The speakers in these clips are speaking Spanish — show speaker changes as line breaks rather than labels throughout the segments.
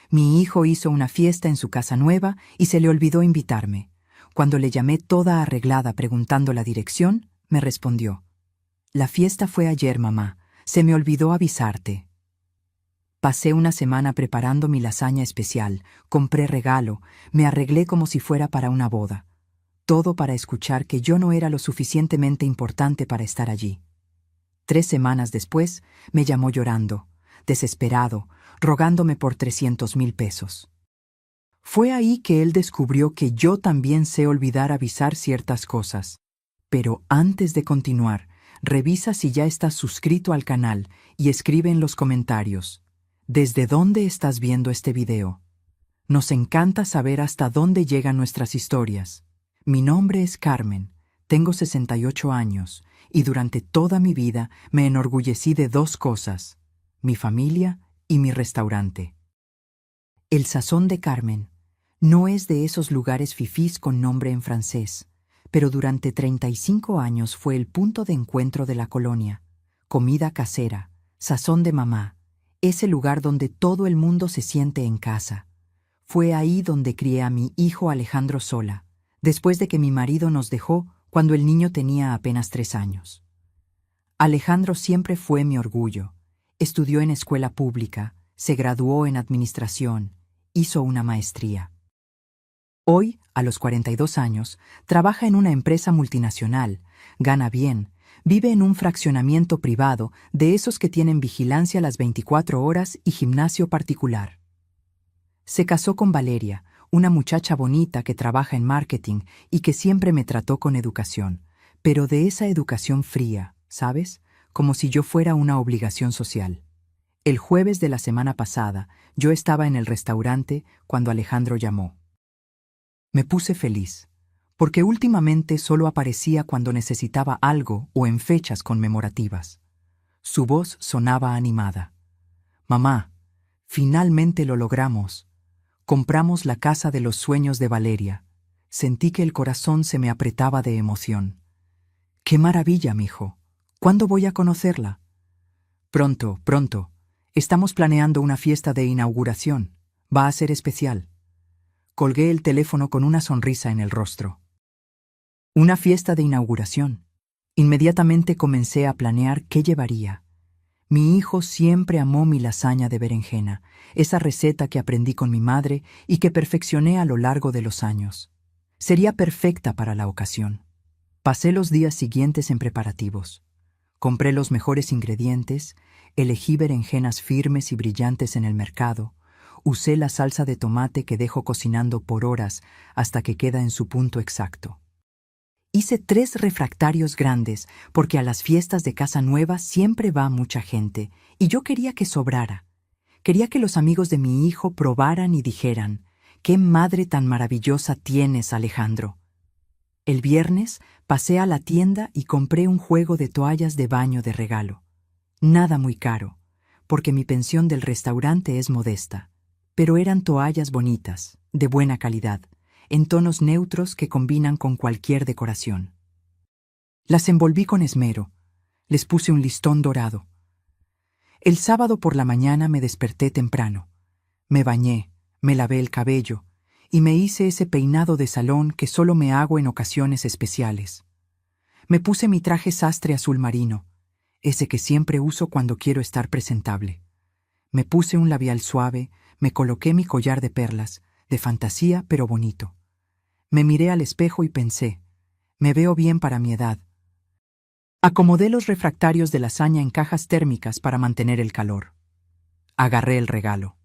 Mi hijo hizo una fiesta en su casa nueva y se le olvidó invitarme. Cuando le llamé toda arreglada preguntando la dirección, me respondió: «La fiesta fue ayer, mamá. Se me olvidó avisarte». Pasé una semana preparando mi lasaña especial, compré regalo, me arreglé como si fuera para una boda. Todo para escuchar que yo no era lo suficientemente importante para estar allí. 3 semanas después, me llamó llorando, desesperado, rogándome por 300,000 pesos. Fue ahí que él descubrió que yo también sé olvidar avisar ciertas cosas. Pero antes de continuar, revisa si ya estás suscrito al canal y escribe en los comentarios: ¿desde dónde estás viendo este video? Nos encanta saber hasta dónde llegan nuestras historias. Mi nombre es Carmen, tengo 68 años y durante toda mi vida me enorgullecí de 2 cosas: mi familia y mi restaurante. El Sazón de Carmen no es de esos lugares fifís con nombre en francés, pero durante 35 años fue el punto de encuentro de la colonia. Comida casera, sazón de mamá, ese lugar donde todo el mundo se siente en casa. Fue ahí donde crié a mi hijo Alejandro sola, después de que mi marido nos dejó cuando el niño tenía apenas 3 años. Alejandro siempre fue mi orgullo. Estudió en escuela pública, se graduó en administración, hizo una maestría. Hoy, a los 42 años, trabaja en una empresa multinacional, gana bien, vive en un fraccionamiento privado de esos que tienen vigilancia las 24 horas y gimnasio particular. Se casó con Valeria, una muchacha bonita que trabaja en marketing y que siempre me trató con educación, pero de esa educación fría, ¿sabes? Como si yo fuera una obligación social. El jueves de la semana pasada, yo estaba en el restaurante cuando Alejandro llamó. Me puse feliz, porque últimamente solo aparecía cuando necesitaba algo o en fechas conmemorativas. Su voz sonaba animada. «Mamá, finalmente lo logramos. Compramos la casa de los sueños de Valeria». Sentí que el corazón se me apretaba de emoción. «¡Qué maravilla, mijo! ¿Cuándo voy a conocerla?» «Pronto, pronto. Estamos planeando una fiesta de inauguración. Va a ser especial». Colgué el teléfono con una sonrisa en el rostro. Una fiesta de inauguración. Inmediatamente comencé a planear qué llevaría. Mi hijo siempre amó mi lasaña de berenjena, esa receta que aprendí con mi madre y que perfeccioné a lo largo de los años. Sería perfecta para la ocasión. Pasé los días siguientes en preparativos. Compré los mejores ingredientes, elegí berenjenas firmes y brillantes en el mercado, usé la salsa de tomate que dejo cocinando por horas hasta que queda en su punto exacto. Hice 3 refractarios grandes porque a las fiestas de casa nueva siempre va mucha gente y yo quería que sobrara. Quería que los amigos de mi hijo probaran y dijeran: «¡Qué madre tan maravillosa tienes, Alejandro!». El viernes pasé a la tienda y compré un juego de toallas de baño de regalo. Nada muy caro, porque mi pensión del restaurante es modesta. Pero eran toallas bonitas, de buena calidad, en tonos neutros que combinan con cualquier decoración. Las envolví con esmero, les puse un listón dorado. El sábado por la mañana me desperté temprano. Me bañé, me lavé el cabello y me hice ese peinado de salón que solo me hago en ocasiones especiales. Me puse mi traje sastre azul marino, ese que siempre uso cuando quiero estar presentable. Me puse un labial suave, me coloqué mi collar de perlas, de fantasía pero bonito. Me miré al espejo y pensé: me veo bien para mi edad. Acomodé los refractarios de lasaña en cajas térmicas para mantener el calor. Agarré el regalo.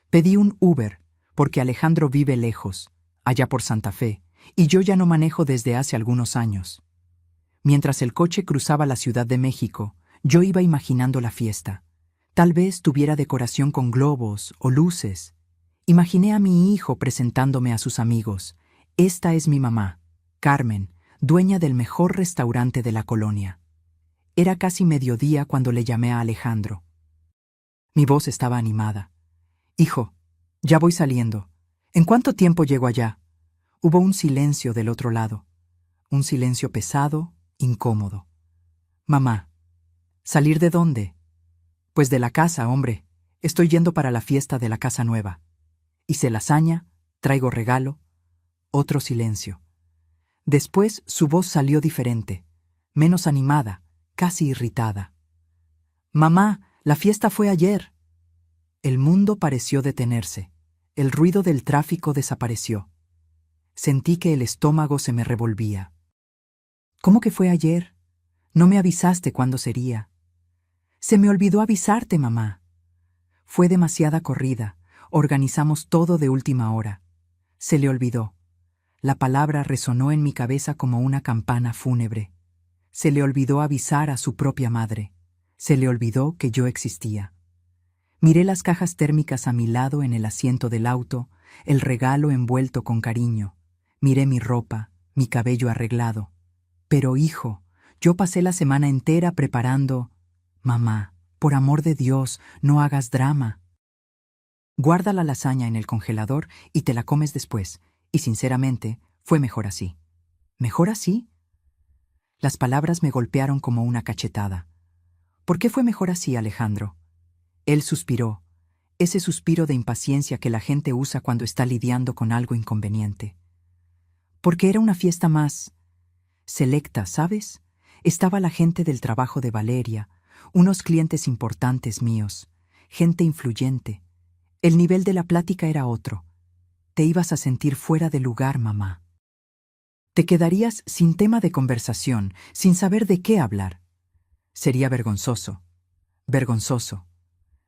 Pedí un Uber, porque Alejandro vive lejos, allá por Santa Fe, y yo ya no manejo desde hace algunos años. Mientras el coche cruzaba la Ciudad de México, yo iba imaginando la fiesta. Tal vez tuviera decoración con globos o luces. Imaginé a mi hijo presentándome a sus amigos. Esta es mi mamá, Carmen, dueña del mejor restaurante de la colonia. Era casi mediodía cuando le llamé a Alejandro. Mi voz estaba animada. «Hijo, ya voy saliendo. ¿En cuánto tiempo llego allá?» Hubo un silencio del otro lado. Un silencio pesado, incómodo. «Mamá, ¿salir de dónde?» «Pues de la casa, hombre. Estoy yendo para la fiesta de la casa nueva». Hice lasaña, traigo regalo, otro silencio. Después su voz salió diferente, menos animada, casi irritada. Mamá, la fiesta fue ayer. El mundo pareció detenerse. El ruido del tráfico desapareció. Sentí que el estómago se me revolvía. ¿Cómo que fue ayer? No me avisaste cuándo sería. Se me olvidó avisarte, mamá. Fue demasiada corrida. Organizamos todo de última hora. Se le olvidó. La palabra resonó en mi cabeza como una campana fúnebre. Se le olvidó avisar a su propia madre. Se le olvidó que yo existía. Miré las cajas térmicas a mi lado en el asiento del auto, el regalo envuelto con cariño. Miré mi ropa, mi cabello arreglado. Pero, hijo, yo pasé la semana entera preparando... Mamá, por amor de Dios, no hagas drama. Guarda la lasaña en el congelador y te la comes después. Y sinceramente, fue mejor así. ¿Mejor así? Las palabras me golpearon como una cachetada. ¿Por qué fue mejor así, Alejandro? Él suspiró, ese suspiro de impaciencia que la gente usa cuando está lidiando con algo inconveniente. Porque era una fiesta más selecta, ¿sabes? Estaba la gente del trabajo de Valeria, unos clientes importantes míos, gente influyente. El nivel de la plática era otro. Te ibas a sentir fuera de lugar, mamá. Te quedarías sin tema de conversación, sin saber de qué hablar. Sería vergonzoso. Vergonzoso.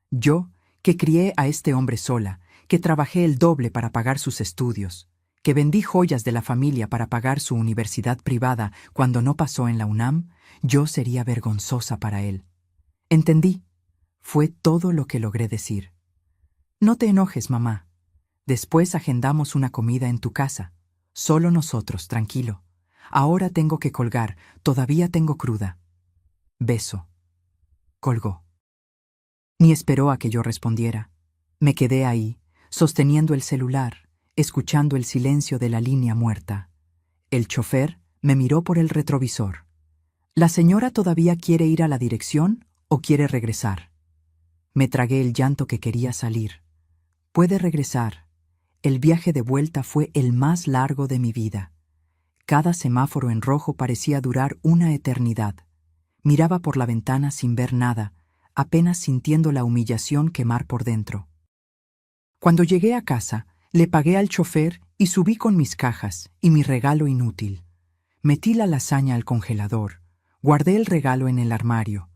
Yo, que crié a este hombre sola, que trabajé el doble para pagar sus estudios, que vendí joyas de la familia para pagar su universidad privada cuando no pasó en la UNAM, yo sería vergonzosa para él. Entendí. Fue todo lo que logré decir. No te enojes, mamá. Después agendamos una comida en tu casa. Solo nosotros, tranquilo. Ahora tengo que colgar, todavía tengo cruda. Beso. Colgó. Ni esperó a que yo respondiera. Me quedé ahí, sosteniendo el celular, escuchando el silencio de la línea muerta. El chofer me miró por el retrovisor. ¿La señora todavía quiere ir a la dirección o quiere regresar? Me tragué el llanto que quería salir. Puede regresar. El viaje de vuelta fue el más largo de mi vida. Cada semáforo en rojo parecía durar una eternidad. Miraba por la ventana sin ver nada, apenas sintiendo la humillación quemar por dentro. Cuando llegué a casa, le pagué al chofer y subí con mis cajas y mi regalo inútil. Metí la lasaña al congelador, guardé el regalo en el armario.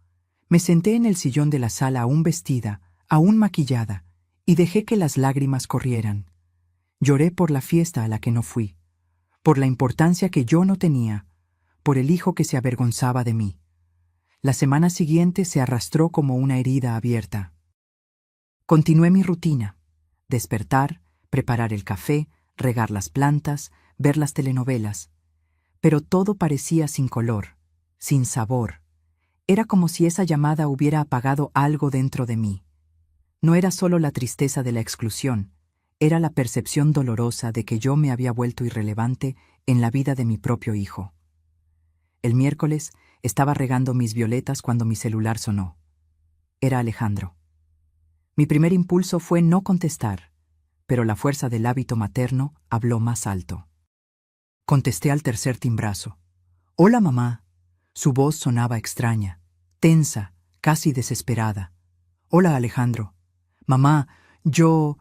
Me senté en el sillón de la sala aún vestida, aún maquillada, y dejé que las lágrimas corrieran. Lloré por la fiesta a la que no fui, por la importancia que yo no tenía, por el hijo que se avergonzaba de mí. La semana siguiente se arrastró como una herida abierta. Continué mi rutina: despertar, preparar el café, regar las plantas, ver las telenovelas. Pero todo parecía sin color, sin sabor. Era como si esa llamada hubiera apagado algo dentro de mí. No era solo la tristeza de la exclusión, era la percepción dolorosa de que yo me había vuelto irrelevante en la vida de mi propio hijo. El miércoles estaba regando mis violetas cuando mi celular sonó. Era Alejandro. Mi primer impulso fue no contestar, pero la fuerza del hábito materno habló más alto. Contesté al tercer timbrazo. «Hola, mamá». Su voz sonaba extraña, tensa, casi desesperada. «Hola, Alejandro. Mamá, yo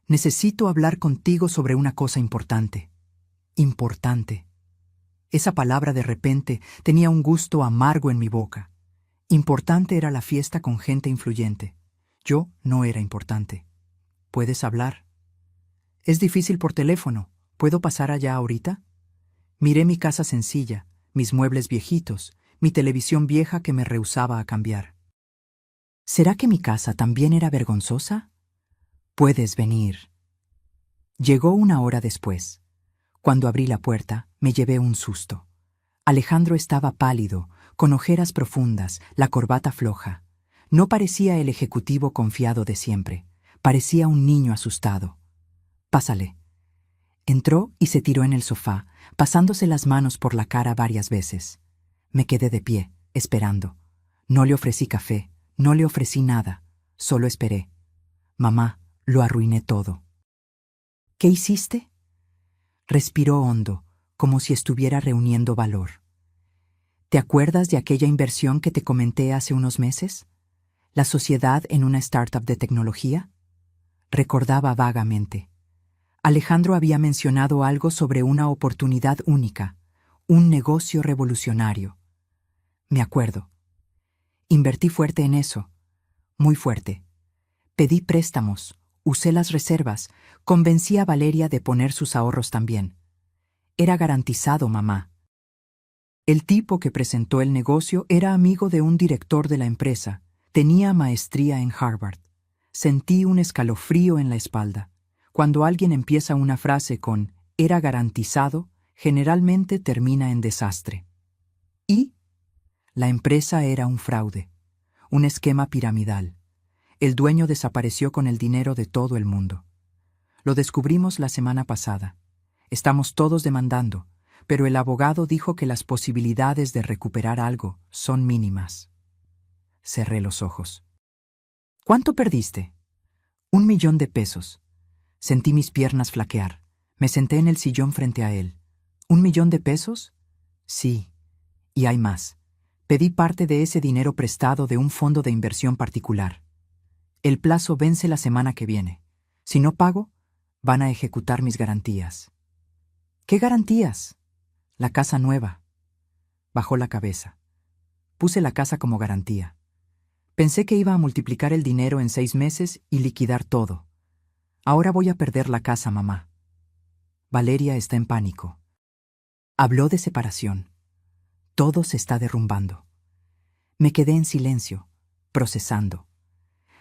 necesito hablar contigo sobre una cosa importante». Importante. Esa palabra de repente tenía un gusto amargo en mi boca. Importante era la fiesta con gente influyente. Yo no era importante. ¿Puedes hablar? Es difícil por teléfono. ¿Puedo pasar allá ahorita? Miré mi casa sencilla, mis muebles viejitos, mi televisión vieja que me rehusaba a cambiar. ¿Será que mi casa también era vergonzosa? Puedes venir. Llegó una hora después. Cuando abrí la puerta, me llevé un susto. Alejandro estaba pálido, con ojeras profundas, la corbata floja. No parecía el ejecutivo confiado de siempre. Parecía un niño asustado. «Pásale». Entró y se tiró en el sofá, pasándose las manos por la cara varias veces. Me quedé de pie, esperando. No le ofrecí café, no le ofrecí nada. Solo esperé. Mamá, lo arruiné todo. ¿Qué hiciste? Respiró hondo, como si estuviera reuniendo valor. ¿Te acuerdas de aquella inversión que te comenté hace unos meses? ¿La sociedad en una startup de tecnología? Recordaba vagamente. Alejandro había mencionado algo sobre una oportunidad única, un negocio revolucionario. Me acuerdo. Invertí fuerte en eso, muy fuerte. Pedí préstamos, usé las reservas, convencí a Valeria de poner sus ahorros también. Era garantizado, mamá. El tipo que presentó el negocio era amigo de un director de la empresa, tenía maestría en Harvard. Sentí un escalofrío en la espalda. Cuando alguien empieza una frase con «era garantizado», generalmente termina en desastre. Y la empresa era un fraude, un esquema piramidal. El dueño desapareció con el dinero de todo el mundo. Lo descubrimos la semana pasada. Estamos todos demandando, pero el abogado dijo que las posibilidades de recuperar algo son mínimas. Cerré los ojos. ¿Cuánto perdiste? 1.000.000 pesos. Sentí mis piernas flaquear. Me senté en el sillón frente a él. ¿1.000.000 pesos? Sí. Y hay más. Pedí parte de ese dinero prestado de un fondo de inversión particular. El plazo vence la semana que viene. Si no pago, van a ejecutar mis garantías. ¿Qué garantías? La casa nueva. Bajó la cabeza. Puse la casa como garantía. Pensé que iba a multiplicar el dinero en 6 meses y liquidar todo. Ahora voy a perder la casa, mamá. Valeria está en pánico. Habló de separación. Todo se está derrumbando. Me quedé en silencio, procesando.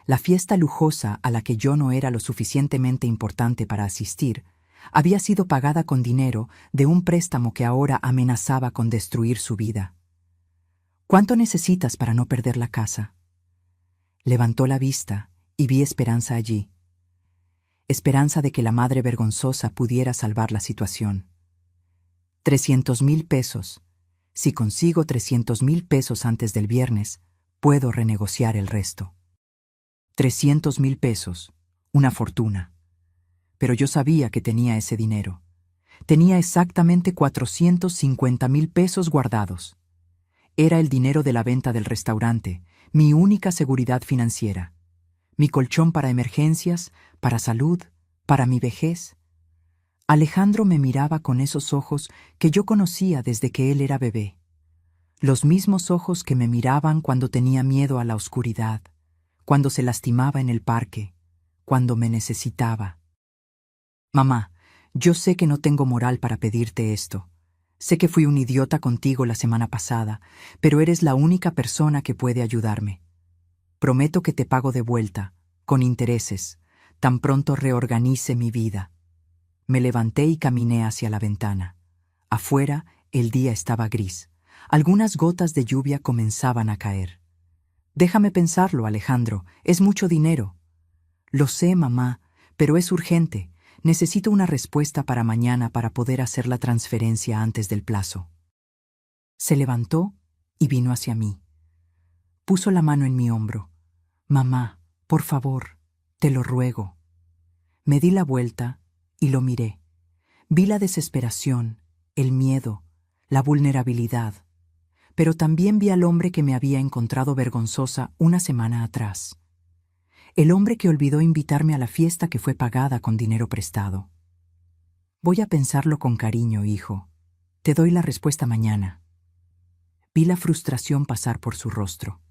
La fiesta lujosa a la que yo no era lo suficientemente importante para asistir había sido pagada con dinero de un préstamo que ahora amenazaba con destruir su vida. ¿Cuánto necesitas para no perder la casa? Levantó la vista y vi esperanza allí. Esperanza de que la madre vergonzosa pudiera salvar la situación. 300.000 pesos. Si consigo 300.000 pesos antes del viernes, puedo renegociar el resto. 300.000 pesos. Una fortuna. Pero yo sabía que tenía ese dinero. Tenía exactamente 450.000 pesos guardados. Era el dinero de la venta del restaurante, mi única seguridad financiera. Mi colchón para emergencias, para salud, para mi vejez. Alejandro me miraba con esos ojos que yo conocía desde que él era bebé. Los mismos ojos que me miraban cuando tenía miedo a la oscuridad, cuando se lastimaba en el parque, cuando me necesitaba. Mamá, yo sé que no tengo moral para pedirte esto. Sé que fui un idiota contigo la semana pasada, pero eres la única persona que puede ayudarme. Prometo que te pago de vuelta, con intereses, tan pronto reorganice mi vida. Me levanté y caminé hacia la ventana. Afuera, el día estaba gris. Algunas gotas de lluvia comenzaban a caer. Déjame pensarlo, Alejandro, es mucho dinero. Lo sé, mamá, pero es urgente. Necesito una respuesta para mañana para poder hacer la transferencia antes del plazo. Se levantó y vino hacia mí. Puso la mano en mi hombro. Mamá, por favor, te lo ruego. Me di la vuelta y lo miré. Vi la desesperación, el miedo, la vulnerabilidad, pero también vi al hombre que me había encontrado vergonzosa una semana atrás. El hombre que olvidó invitarme a la fiesta que fue pagada con dinero prestado. Voy a pensarlo con cariño, hijo. Te doy la respuesta mañana. Vi la frustración pasar por su rostro.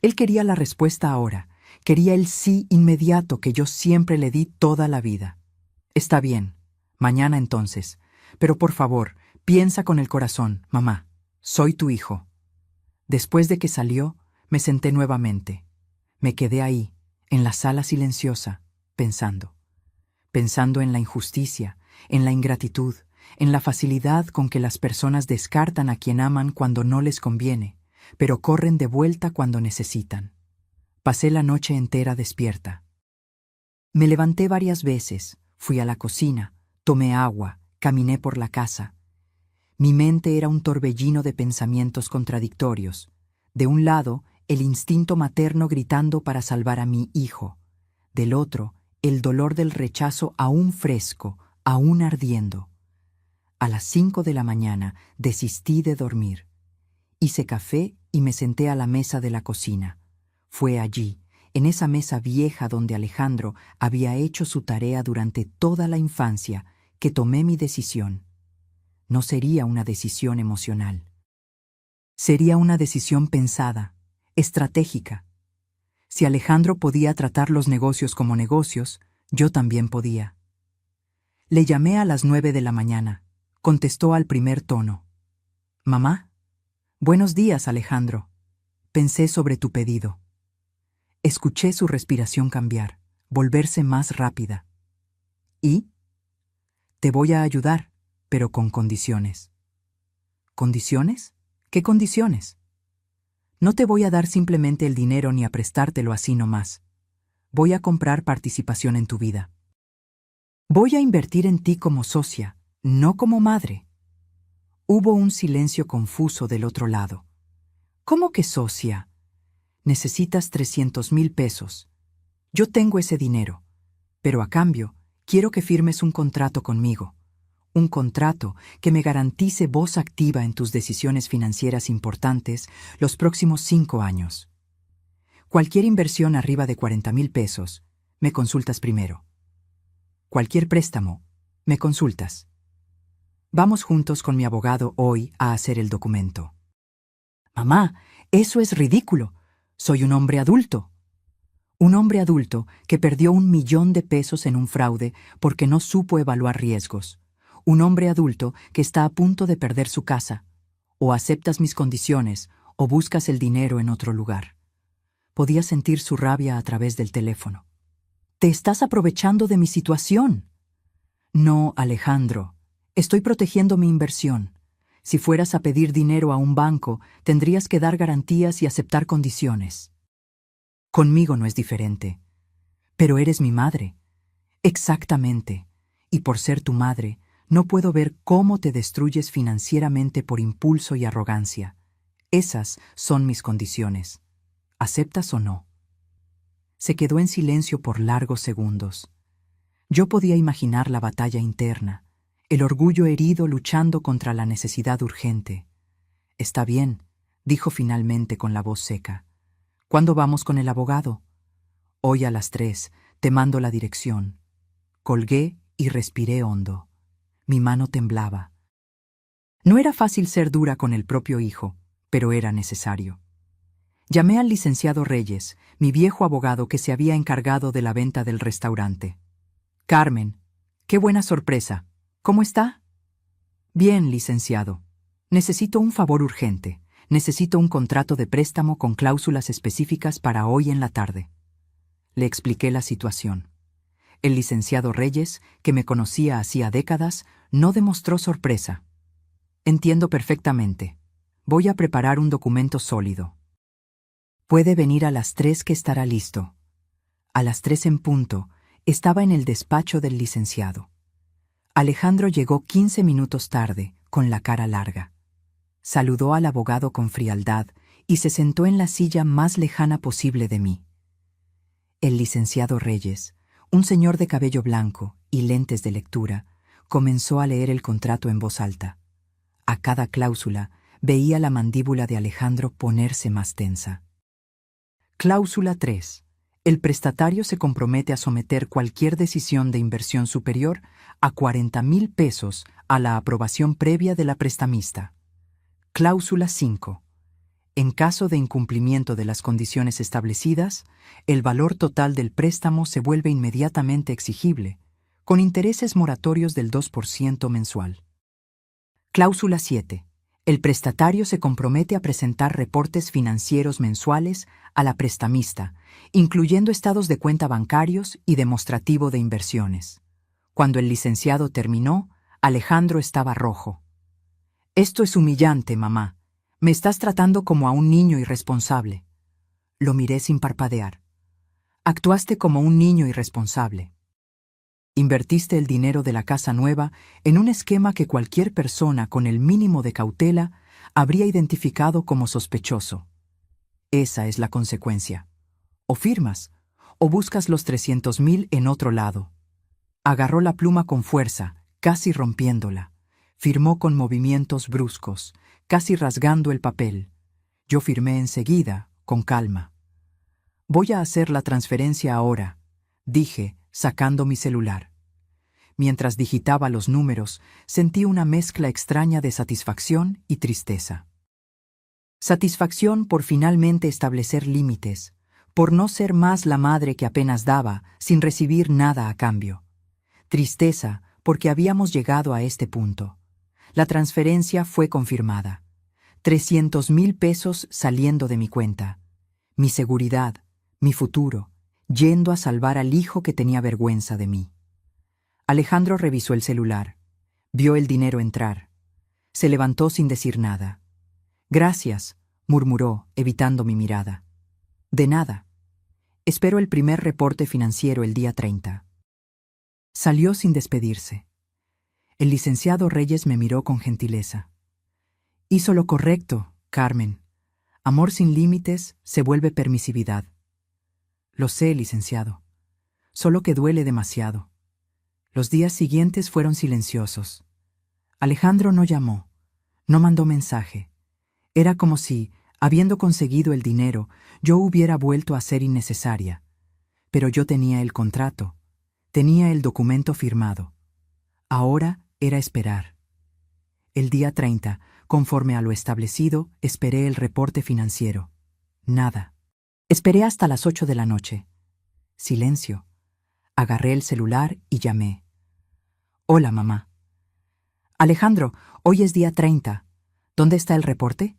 Él quería la respuesta ahora. Quería el sí inmediato que yo siempre le di toda la vida. Está bien, mañana entonces. Pero por favor, piensa con el corazón, mamá. Soy tu hijo. Después de que salió, me senté nuevamente. Me quedé ahí, en la sala silenciosa, pensando. Pensando en la injusticia, en la ingratitud, en la facilidad con que las personas descartan a quien aman cuando no les conviene, pero corren de vuelta cuando necesitan. Pasé la noche entera despierta. Me levanté varias veces, fui a la cocina, tomé agua, caminé por la casa. Mi mente era un torbellino de pensamientos contradictorios. De un lado, el instinto materno gritando para salvar a mi hijo. Del otro, el dolor del rechazo aún fresco, aún ardiendo. A las 5 de la mañana desistí de dormir. Hice café y me senté a la mesa de la cocina. Fue allí, en esa mesa vieja donde Alejandro había hecho su tarea durante toda la infancia, que tomé mi decisión. No sería una decisión emocional. Sería una decisión pensada, estratégica. Si Alejandro podía tratar los negocios como negocios, yo también podía. Le llamé a las 9 de la mañana. Contestó al primer tono. «Mamá». «Buenos días, Alejandro. Pensé sobre tu pedido». Escuché su respiración cambiar, volverse más rápida. «¿Y?» «Te voy a ayudar, pero con condiciones». «¿Condiciones? ¿Qué condiciones?» «No te voy a dar simplemente el dinero ni a prestártelo así nomás. Voy a comprar participación en tu vida. Voy a invertir en ti como socia, no como madre». Hubo un silencio confuso del otro lado. «¿Cómo que socia? Necesitas 300,000 pesos. Yo tengo ese dinero, pero a cambio quiero que firmes un contrato conmigo. Un contrato que me garantice voz activa en tus decisiones financieras importantes los próximos 5 años. Cualquier inversión arriba de 40,000 pesos, me consultas primero. Cualquier préstamo, me consultas. Vamos juntos con mi abogado hoy a hacer el documento». «Mamá, eso es ridículo. Soy un hombre adulto». Un hombre adulto que perdió 1,000,000 de pesos en un fraude porque no supo evaluar riesgos. Un hombre adulto que está a punto de perder su casa. O aceptas mis condiciones o buscas el dinero en otro lugar. Podía sentir su rabia a través del teléfono. «Te estás aprovechando de mi situación». «No, Alejandro. Estoy protegiendo mi inversión. Si fueras a pedir dinero a un banco, tendrías que dar garantías y aceptar condiciones. Conmigo no es diferente. Pero eres mi madre». «Exactamente. Y por ser tu madre, no puedo ver cómo te destruyes financieramente por impulso y arrogancia. Esas son mis condiciones. ¿Aceptas o no?» Se quedó en silencio por largos segundos. Yo podía imaginar la batalla interna, el orgullo herido luchando contra la necesidad urgente. «Está bien», dijo finalmente con la voz seca. «¿Cuándo vamos con el abogado?» «Hoy a las 3, te mando la dirección». Colgué y respiré hondo. Mi mano temblaba. No era fácil ser dura con el propio hijo, pero era necesario. Llamé al licenciado Reyes, mi viejo abogado que se había encargado de la venta del restaurante. «Carmen, qué buena sorpresa. ¿Cómo está?» «Bien, licenciado. Necesito un favor urgente. Necesito un contrato de préstamo con cláusulas específicas para hoy en la tarde». Le expliqué la situación. El licenciado Reyes, que me conocía hacía décadas, no demostró sorpresa. «Entiendo perfectamente. Voy a preparar un documento sólido. Puede venir a las 3 que estará listo». A las 3 en punto, estaba en el despacho del licenciado. Alejandro llegó 15 minutos tarde, con la cara larga. Saludó al abogado con frialdad y se sentó en la silla más lejana posible de mí. El licenciado Reyes, un señor de cabello blanco y lentes de lectura, comenzó a leer el contrato en voz alta. A cada cláusula veía la mandíbula de Alejandro ponerse más tensa. Cláusula 3. El prestatario se compromete a someter cualquier decisión de inversión superior a 40,000 pesos a la aprobación previa de la prestamista. Cláusula 5. En caso de incumplimiento de las condiciones establecidas, el valor total del préstamo se vuelve inmediatamente exigible, con intereses moratorios del 2% mensual. Cláusula 7. El prestatario se compromete a presentar reportes financieros mensuales a la prestamista, incluyendo estados de cuenta bancarios y demostrativo de inversiones. Cuando el licenciado terminó, Alejandro estaba rojo. «Esto es humillante, mamá. Me estás tratando como a un niño irresponsable». Lo miré sin parpadear. «Actuaste como un niño irresponsable. Invertiste el dinero de la casa nueva en un esquema que cualquier persona con el mínimo de cautela habría identificado como sospechoso. Esa es la consecuencia. O firmas, o buscas los 300.000 en otro lado. Agarró la pluma con fuerza, casi rompiéndola. Firmó con movimientos bruscos, casi rasgando el papel. Yo firmé enseguida, con calma. Voy a hacer la transferencia ahora, dije, sacando mi celular. Mientras digitaba los números, sentí una mezcla extraña de satisfacción y tristeza. Satisfacción por finalmente establecer límites, por no ser más la madre que apenas daba, sin recibir nada a cambio. Tristeza porque habíamos llegado a este punto. La transferencia fue confirmada. 300.000 pesos saliendo de mi cuenta. Mi seguridad, mi futuro, yendo a salvar al hijo que tenía vergüenza de mí. Alejandro revisó el celular. Vio el dinero entrar. Se levantó sin decir nada. «Gracias», murmuró, evitando mi mirada. «De nada. Espero el primer reporte financiero el día 30». Salió sin despedirse. El licenciado Reyes me miró con gentileza. «Hizo lo correcto, Carmen. Amor sin límites se vuelve permisividad». «Lo sé, licenciado. Solo que duele demasiado». Los días siguientes fueron silenciosos. Alejandro no llamó, no mandó mensaje. Era como si, habiendo conseguido el dinero, yo hubiera vuelto a ser innecesaria. Pero yo tenía el contrato, tenía el documento firmado. Ahora era esperar. El día 30, conforme a lo establecido, esperé el reporte financiero. Nada. Esperé hasta las 8 de la noche. Silencio. Agarré el celular y llamé. «Hola, mamá». «Alejandro, hoy es día 30. ¿Dónde está el reporte?»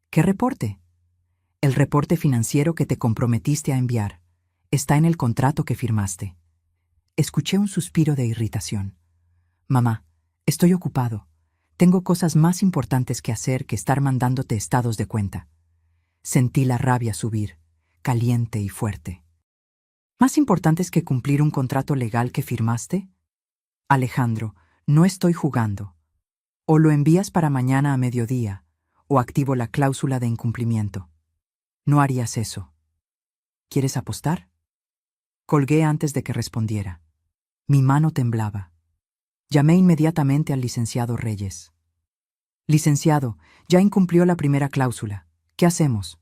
«¿Qué reporte?» «El reporte financiero que te comprometiste a enviar. Está en el contrato que firmaste». Escuché un suspiro de irritación. «Mamá, estoy ocupado. Tengo cosas más importantes que hacer que estar mandándote estados de cuenta». Sentí la rabia subir, caliente y fuerte. ¿Más importantes que cumplir un contrato legal que firmaste? Alejandro, no estoy jugando. O lo envías para mañana a mediodía, o activo la cláusula de incumplimiento. No harías eso. ¿Quieres apostar? Colgué antes de que respondiera. Mi mano temblaba. Llamé inmediatamente al licenciado Reyes. «Licenciado, ya incumplió la primera cláusula. ¿Qué hacemos?»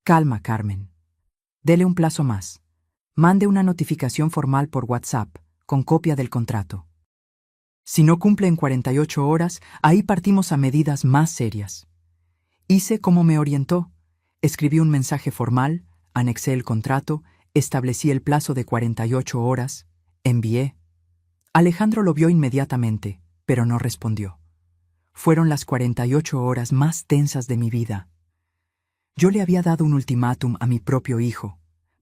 «Calma, Carmen. Dele un plazo más. Mande una notificación formal por WhatsApp, con copia del contrato. Si no cumple en 48 horas, ahí partimos a medidas más serias». Hice como me orientó. Escribí un mensaje formal, anexé el contrato, establecí el plazo de 48 horas, envié. Alejandro lo vio inmediatamente, pero no respondió. Fueron las 48 horas más tensas de mi vida. Yo le había dado un ultimátum a mi propio hijo.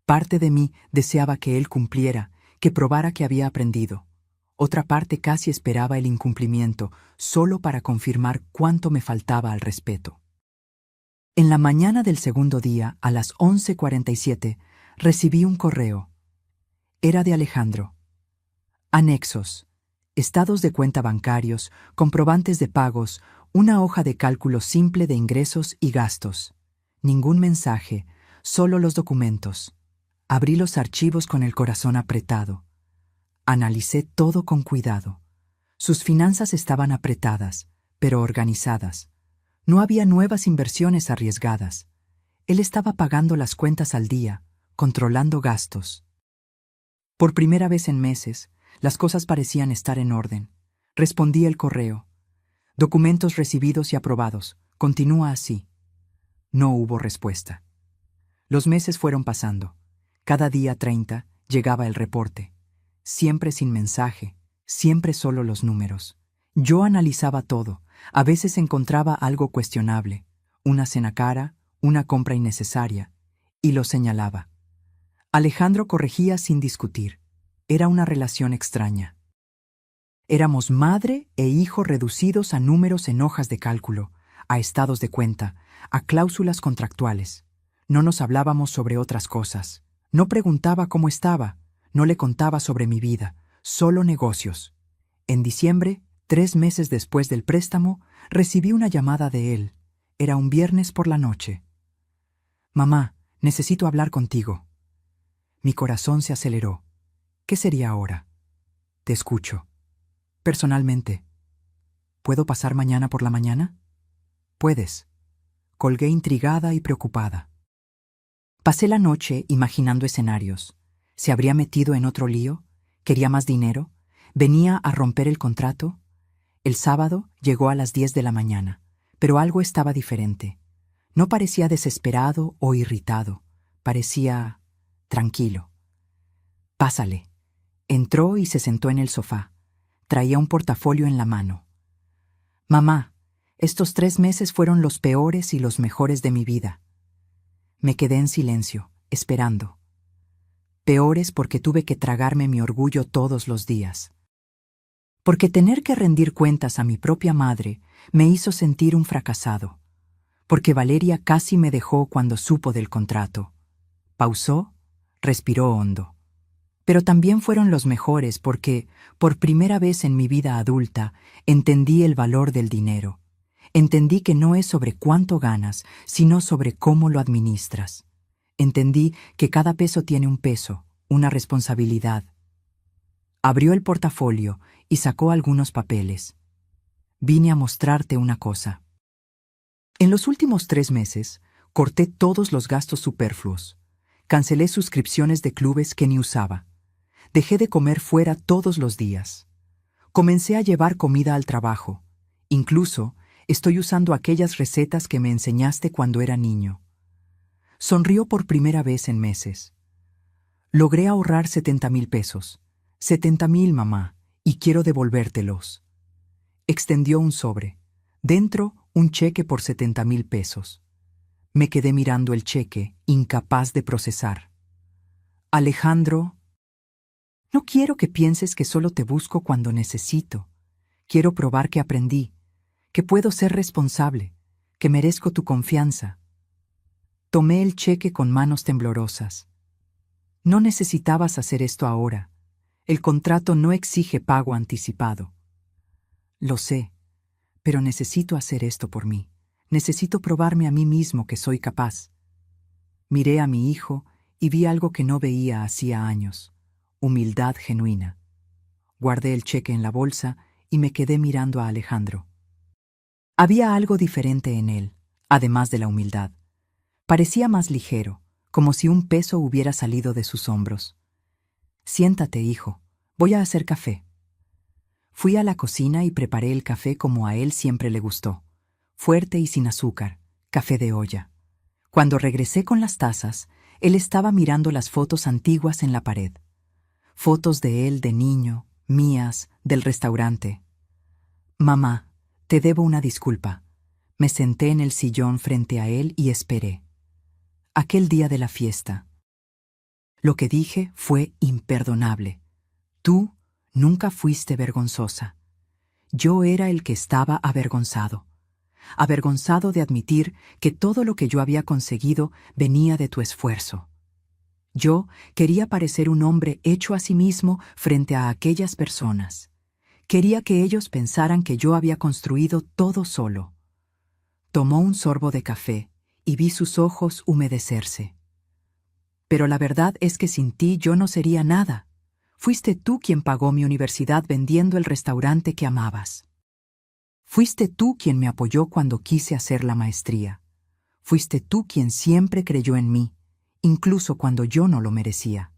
Parte de mí deseaba que él cumpliera, que probara que había aprendido. Otra parte casi esperaba el incumplimiento, solo para confirmar cuánto me faltaba al respeto. En la mañana del segundo día, a las 11:47, recibí un correo. Era de Alejandro. Anexos: estados de cuenta bancarios, comprobantes de pagos, una hoja de cálculo simple de ingresos y gastos. Ningún mensaje, solo los documentos. Abrí los archivos con el corazón apretado. Analicé todo con cuidado. Sus finanzas estaban apretadas, pero organizadas. No había nuevas inversiones arriesgadas. Él estaba pagando las cuentas al día, controlando gastos. Por primera vez en meses, las cosas parecían estar en orden. Respondí el correo. Documentos recibidos y aprobados. Continúa así. No hubo respuesta. Los meses fueron pasando. Cada día 30 llegaba el reporte. Siempre sin mensaje, siempre solo los números. Yo analizaba todo. A veces encontraba algo cuestionable, una cena cara, una compra innecesaria, y lo señalaba. Alejandro corregía sin discutir. Era una relación extraña. Éramos madre e hijo reducidos a números en hojas de cálculo, a estados de cuenta, a cláusulas contractuales. No nos hablábamos sobre otras cosas. No preguntaba cómo estaba, no le contaba sobre mi vida, solo negocios. En diciembre, 3 meses después del préstamo, recibí una llamada de él. Era un viernes por la noche. «Mamá, necesito hablar contigo». Mi corazón se aceleró. ¿Qué sería ahora? Te escucho. Personalmente. ¿Puedo pasar mañana por la mañana? Puedes. Colgué intrigada y preocupada. Pasé la noche imaginando escenarios. ¿Se habría metido en otro lío? ¿Quería más dinero? ¿Venía a romper el contrato? El sábado llegó a las 10 de la mañana, pero algo estaba diferente. No parecía desesperado o irritado. Parecía tranquilo. Pásale. Entró y se sentó en el sofá. Traía un portafolio en la mano. Mamá, estos 3 meses fueron los peores y los mejores de mi vida. Me quedé en silencio, esperando. Peores porque tuve que tragarme mi orgullo todos los días. Porque tener que rendir cuentas a mi propia madre me hizo sentir un fracasado. Porque Valeria casi me dejó cuando supo del contrato. Pausó, respiró hondo. Pero también fueron los mejores porque, por primera vez en mi vida adulta, entendí el valor del dinero. Entendí que no es sobre cuánto ganas, sino sobre cómo lo administras. Entendí que cada peso tiene un peso, una responsabilidad. Abrió el portafolio y sacó algunos papeles. Vine a mostrarte una cosa. En los últimos 3 meses, corté todos los gastos superfluos. Cancelé suscripciones de clubes que ni usaba. Dejé de comer fuera todos los días. Comencé a llevar comida al trabajo. Incluso, estoy usando aquellas recetas que me enseñaste cuando era niño. Sonrió por primera vez en meses. Logré ahorrar 70,000 pesos. 70,000, mamá, y quiero devolvértelos. Extendió un sobre. Dentro, un cheque por 70,000 pesos. Me quedé mirando el cheque, incapaz de procesar. Alejandro, no quiero que pienses que solo te busco cuando necesito. Quiero probar que aprendí, que puedo ser responsable, que merezco tu confianza. Tomé el cheque con manos temblorosas. No necesitabas hacer esto ahora. El contrato no exige pago anticipado. Lo sé, pero necesito hacer esto por mí. Necesito probarme a mí mismo que soy capaz. Miré a mi hijo y vi algo que no veía hacía años. Humildad genuina. Guardé el cheque en la bolsa y me quedé mirando a Alejandro. Había algo diferente en él, además de la humildad. Parecía más ligero, como si un peso hubiera salido de sus hombros. Siéntate, hijo. Voy a hacer café. Fui a la cocina y preparé el café como a él siempre le gustó. Fuerte y sin azúcar, café de olla. Cuando regresé con las tazas, él estaba mirando las fotos antiguas en la pared. Fotos de él de niño, mías, del restaurante. Mamá, te debo una disculpa. Me senté en el sillón frente a él y esperé. Aquel día de la fiesta. Lo que dije fue imperdonable. Tú nunca fuiste vergonzosa. Yo era el que estaba avergonzado. Avergonzado de admitir que todo lo que yo había conseguido venía de tu esfuerzo. Yo quería parecer un hombre hecho a sí mismo frente a aquellas personas. Quería que ellos pensaran que yo había construido todo solo. Tomó un sorbo de café y vi sus ojos humedecerse. Pero la verdad es que sin ti yo no sería nada. Fuiste tú quien pagó mi universidad vendiendo el restaurante que amabas. Fuiste tú quien me apoyó cuando quise hacer la maestría. Fuiste tú quien siempre creyó en mí, incluso cuando yo no lo merecía.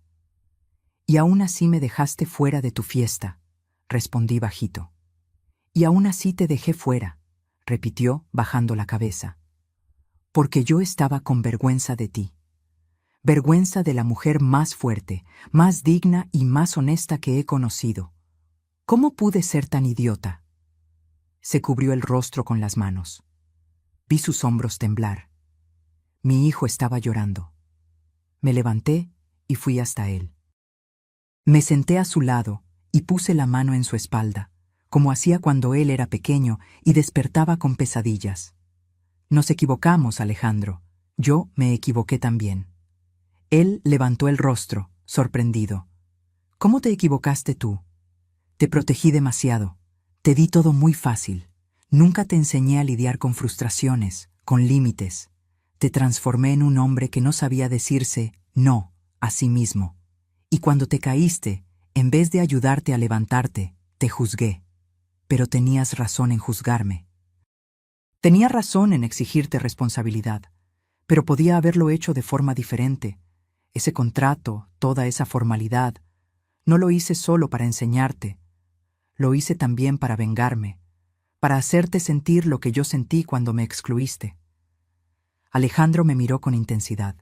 Y aún así me dejaste fuera de tu fiesta, respondí bajito. Y aún así te dejé fuera, repitió bajando la cabeza. Porque yo estaba con vergüenza de ti. Vergüenza de la mujer más fuerte, más digna y más honesta que he conocido. ¿Cómo pude ser tan idiota? Se cubrió el rostro con las manos. Vi sus hombros temblar. Mi hijo estaba llorando. Me levanté y fui hasta él. Me senté a su lado y puse la mano en su espalda, como hacía cuando él era pequeño y despertaba con pesadillas. Nos equivocamos, Alejandro. Yo me equivoqué también. Él levantó el rostro, sorprendido. ¿Cómo te equivocaste tú? Te protegí demasiado. Te di todo muy fácil. Nunca te enseñé a lidiar con frustraciones, con límites. Te transformé en un hombre que no sabía decirse no así mismo. Y cuando te caíste, en vez de ayudarte a levantarte, te juzgué. Pero tenías razón en juzgarme. Tenía razón en exigirte responsabilidad, pero podía haberlo hecho de forma diferente. Ese contrato, toda esa formalidad, no lo hice solo para enseñarte. Lo hice también para vengarme, para hacerte sentir lo que yo sentí cuando me excluiste. Alejandro me miró con intensidad.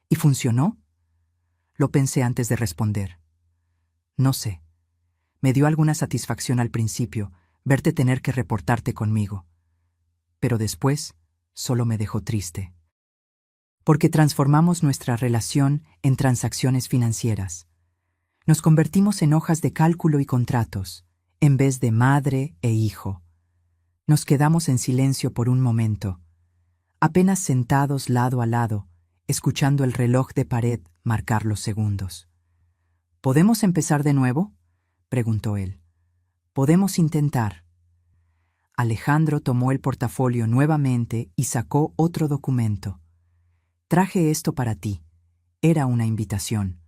¿Y funcionó? Lo pensé antes de responder. No sé. Me dio alguna satisfacción al principio verte tener que reportarte conmigo. Pero después solo me dejó triste. Porque transformamos nuestra relación en transacciones financieras. Nos convertimos en hojas de cálculo y contratos, en vez de madre e hijo. Nos quedamos en silencio por un momento, apenas sentados lado a lado, escuchando el reloj de pared marcar los segundos. ¿Podemos empezar de nuevo?, preguntó él. Podemos intentar. Alejandro tomó el portafolio nuevamente y sacó otro documento. Traje esto para ti. Era una invitación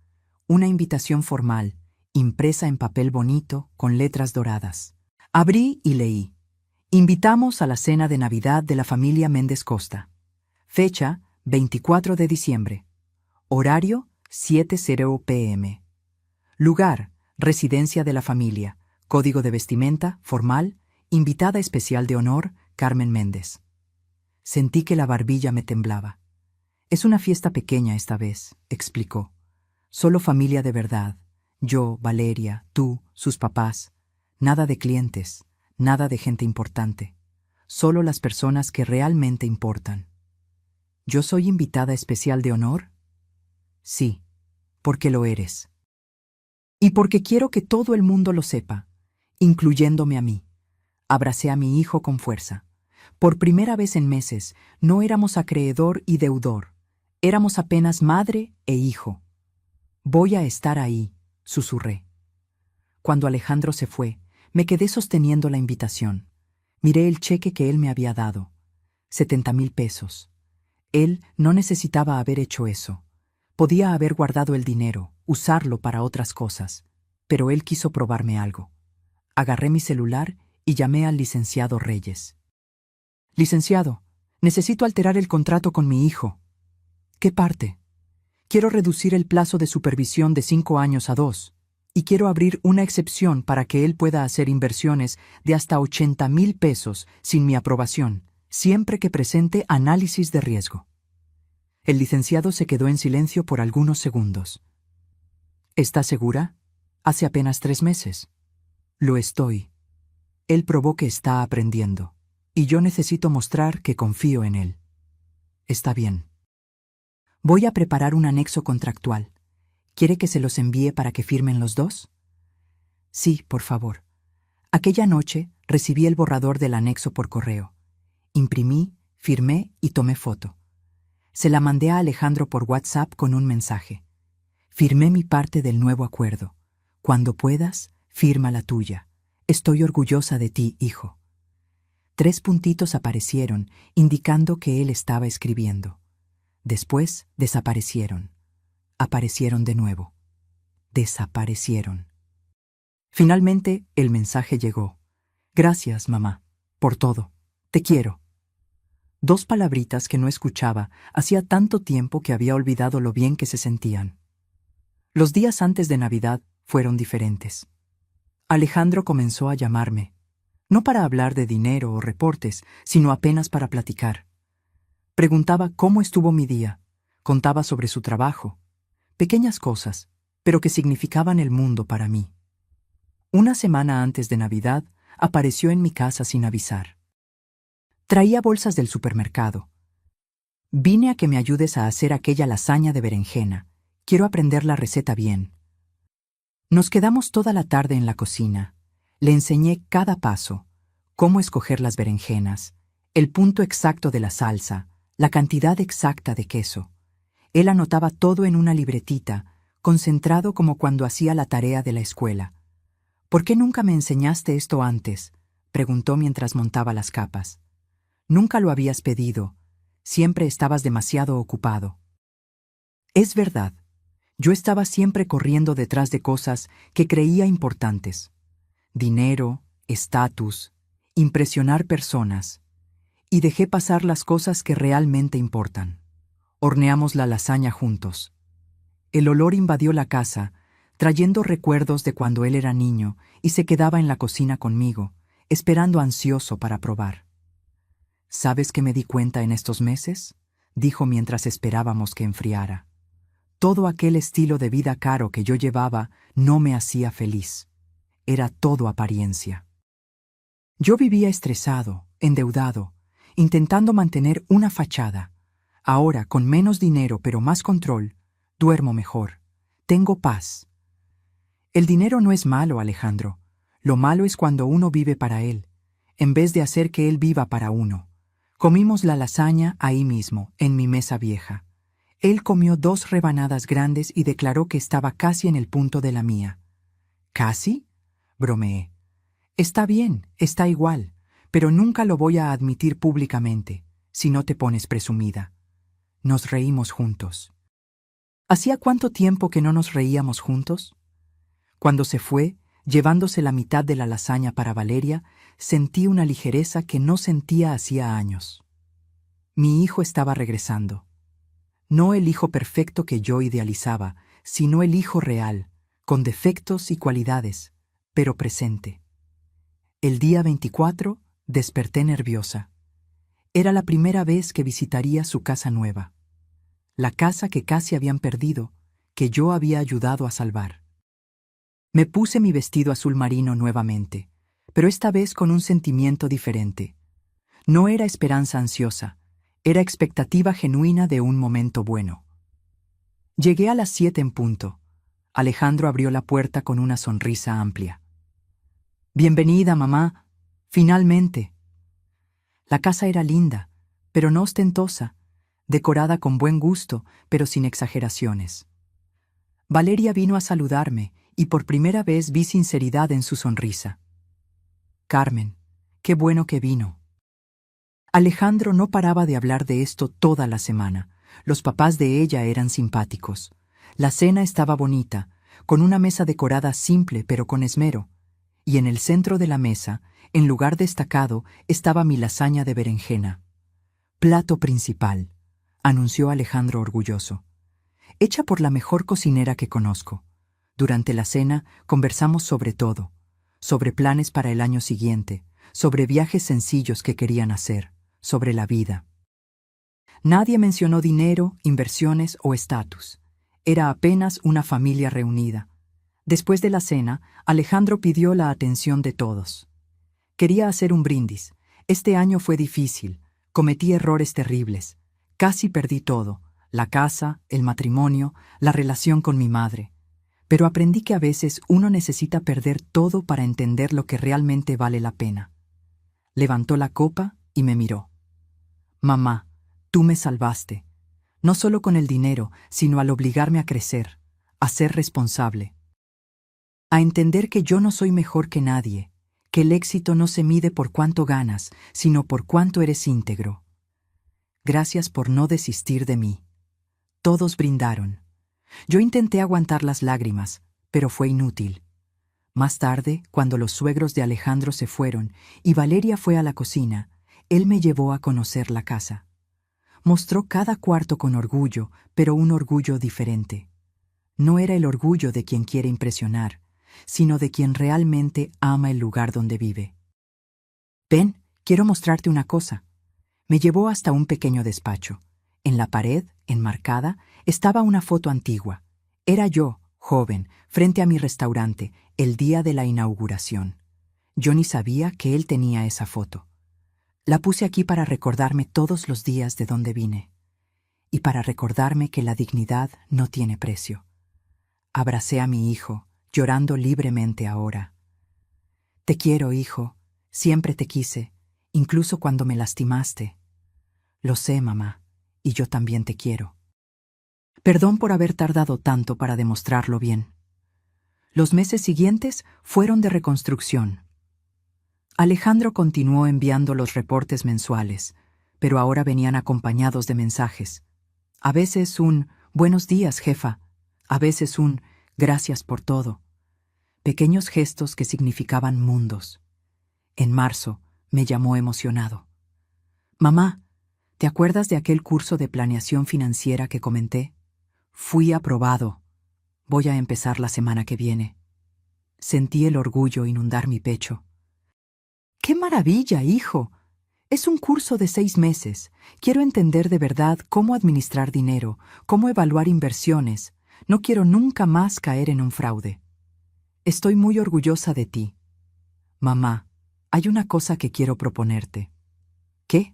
formal, impresa en papel bonito con letras doradas. Abrí y leí. Invitamos a la cena de Navidad de la familia Méndez Costa. Fecha, 24 de diciembre. Horario, 7:00 p.m. Lugar, residencia de la familia. Código de vestimenta, formal. Invitada especial de honor, Carmen Méndez. Sentí que la barbilla me temblaba. Es una fiesta pequeña esta vez, explicó. Solo familia de verdad. Yo, Valeria, tú, sus papás. Nada de clientes, nada de gente importante. Solo las personas que realmente importan. ¿Yo soy invitada especial de honor? Sí, porque lo eres. Y porque quiero que todo el mundo lo sepa, incluyéndome a mí. Abracé a mi hijo con fuerza. Por primera vez en meses, no éramos acreedor y deudor. Éramos apenas madre e hijo. Voy a estar ahí, susurré. Cuando Alejandro se fue, me quedé sosteniendo la invitación. Miré el cheque que él me había dado. 70,000 pesos. Él no necesitaba haber hecho eso. Podía haber guardado el dinero, usarlo para otras cosas. Pero él quiso probarme algo. Agarré mi celular y llamé al licenciado Reyes. Licenciado, necesito alterar el contrato con mi hijo. ¿Qué parte? Quiero reducir el plazo de supervisión de 5 años a 2, y quiero abrir una excepción para que él pueda hacer inversiones de hasta 80,000 pesos sin mi aprobación, siempre que presente análisis de riesgo. El licenciado se quedó en silencio por algunos segundos. ¿Está segura? Hace apenas 3 meses. Lo estoy. Él probó que está aprendiendo, y yo necesito mostrar que confío en él. Está bien. Voy a preparar un anexo contractual. ¿Quiere que se los envíe para que firmen los dos? Sí, por favor. Aquella noche recibí el borrador del anexo por correo. Imprimí, firmé y tomé foto. Se la mandé a Alejandro por WhatsApp con un mensaje. Firmé mi parte del nuevo acuerdo. Cuando puedas, firma la tuya. Estoy orgullosa de ti, hijo. 3 puntitos aparecieron, indicando que él estaba escribiendo. Después desaparecieron. Aparecieron de nuevo. Desaparecieron. Finalmente, el mensaje llegó. Gracias, mamá, por todo. Te quiero. 2 palabritas que no escuchaba hacía tanto tiempo que había olvidado lo bien que se sentían. Los días antes de Navidad fueron diferentes. Alejandro comenzó a llamarme, no para hablar de dinero o reportes, sino apenas para platicar. Preguntaba cómo estuvo mi día, contaba sobre su trabajo, pequeñas cosas, pero que significaban el mundo para mí. Una semana antes de Navidad, apareció en mi casa sin avisar. Traía bolsas del supermercado. Vine a que me ayudes a hacer aquella lasaña de berenjena. Quiero aprender la receta bien. Nos quedamos toda la tarde en la cocina. Le enseñé cada paso, cómo escoger las berenjenas, el punto exacto de la salsa, la cantidad exacta de queso. Él anotaba todo en una libretita, concentrado como cuando hacía la tarea de la escuela. ¿Por qué nunca me enseñaste esto antes?, preguntó mientras montaba las capas. Nunca lo habías pedido. Siempre estabas demasiado ocupado. Es verdad. Yo estaba siempre corriendo detrás de cosas que creía importantes. Dinero, estatus, impresionar personas. Y dejé pasar las cosas que realmente importan. Horneamos la lasaña juntos. El olor invadió la casa, trayendo recuerdos de cuando él era niño y se quedaba en la cocina conmigo, esperando ansioso para probar. ¿Sabes qué me di cuenta en estos meses?, dijo mientras esperábamos que enfriara. Todo aquel estilo de vida caro que yo llevaba no me hacía feliz. Era todo apariencia. Yo vivía estresado, endeudado, intentando mantener una fachada. Ahora, con menos dinero pero más control, duermo mejor. Tengo paz. El dinero no es malo, Alejandro. Lo malo es cuando uno vive para él, en vez de hacer que él viva para uno. Comimos la lasaña ahí mismo, en mi mesa vieja. Él comió 2 rebanadas grandes y declaró que estaba casi en el punto de la mía. ¿Casi?, bromeé. Está bien, está igual, pero nunca lo voy a admitir públicamente, si no te pones presumida. Nos reímos juntos. ¿Hacía cuánto tiempo que no nos reíamos juntos? Cuando se fue, llevándose la mitad de la lasaña para Valeria, sentí una ligereza que no sentía hacía años. Mi hijo estaba regresando. No el hijo perfecto que yo idealizaba, sino el hijo real, con defectos y cualidades, pero presente. El día 24 desperté nerviosa. Era la primera vez que visitaría su casa nueva. La casa que casi habían perdido, que yo había ayudado a salvar. Me puse mi vestido azul marino nuevamente, pero esta vez con un sentimiento diferente. No era esperanza ansiosa, era expectativa genuina de un momento bueno. Llegué a las 7 en punto. Alejandro abrió la puerta con una sonrisa amplia. «Bienvenida, mamá. Finalmente». La casa era linda, pero no ostentosa, decorada con buen gusto, pero sin exageraciones. Valeria vino a saludarme y por primera vez vi sinceridad en su sonrisa. «Carmen, qué bueno que vino». Alejandro no paraba de hablar de esto toda la semana. Los papás de ella eran simpáticos. La cena estaba bonita, con una mesa decorada simple pero con esmero. Y en el centro de la mesa, en lugar destacado, estaba mi lasaña de berenjena. «Plato principal», anunció Alejandro orgulloso. «Hecha por la mejor cocinera que conozco». Durante la cena conversamos sobre todo, sobre planes para el año siguiente, sobre viajes sencillos que querían hacer, sobre la vida. Nadie mencionó dinero, inversiones o estatus. Era apenas una familia reunida. Después de la cena, Alejandro pidió la atención de todos. Quería hacer un brindis. Este año fue difícil. Cometí errores terribles. Casi perdí todo: la casa, el matrimonio, la relación con mi madre. Pero aprendí que a veces uno necesita perder todo para entender lo que realmente vale la pena. Levantó la copa y me miró. «Mamá, tú me salvaste. No solo con el dinero, sino al obligarme a crecer, a ser responsable. A entender que yo no soy mejor que nadie, que el éxito no se mide por cuánto ganas, sino por cuánto eres íntegro. Gracias por no desistir de mí». Todos brindaron. Yo intenté aguantar las lágrimas, pero fue inútil. Más tarde, cuando los suegros de Alejandro se fueron y Valeria fue a la cocina, él me llevó a conocer la casa. Mostró cada cuarto con orgullo, pero un orgullo diferente. No era el orgullo de quien quiere impresionar, sino de quien realmente ama el lugar donde vive. «Ven, quiero mostrarte una cosa». Me llevó hasta un pequeño despacho. En la pared, enmarcada, estaba una foto antigua. Era yo, joven, frente a mi restaurante, el día de la inauguración. Yo ni sabía que él tenía esa foto. La puse aquí para recordarme todos los días de dónde vine. Y para recordarme que la dignidad no tiene precio. Abracé a mi hijo, llorando libremente ahora. «Te quiero, hijo. Siempre te quise, incluso cuando me lastimaste». «Lo sé, mamá, y yo también te quiero». Perdón por haber tardado tanto para demostrarlo bien. Los meses siguientes fueron de reconstrucción. Alejandro continuó enviando los reportes mensuales, pero ahora venían acompañados de mensajes. A veces un «buenos días, jefa», A veces un gracias por todo. Pequeños gestos que significaban mundos. En marzo me llamó emocionado. Mamá, ¿te acuerdas de aquel curso de planeación financiera que comenté? Fui aprobado. Voy a empezar la semana que viene. Sentí el orgullo inundar mi pecho. ¡Qué maravilla, hijo! Es un curso de 6 meses. Quiero entender de verdad cómo administrar dinero, cómo evaluar inversiones. No quiero nunca más caer en un fraude. Estoy muy orgullosa de ti. Mamá, hay una cosa que quiero proponerte. ¿Qué?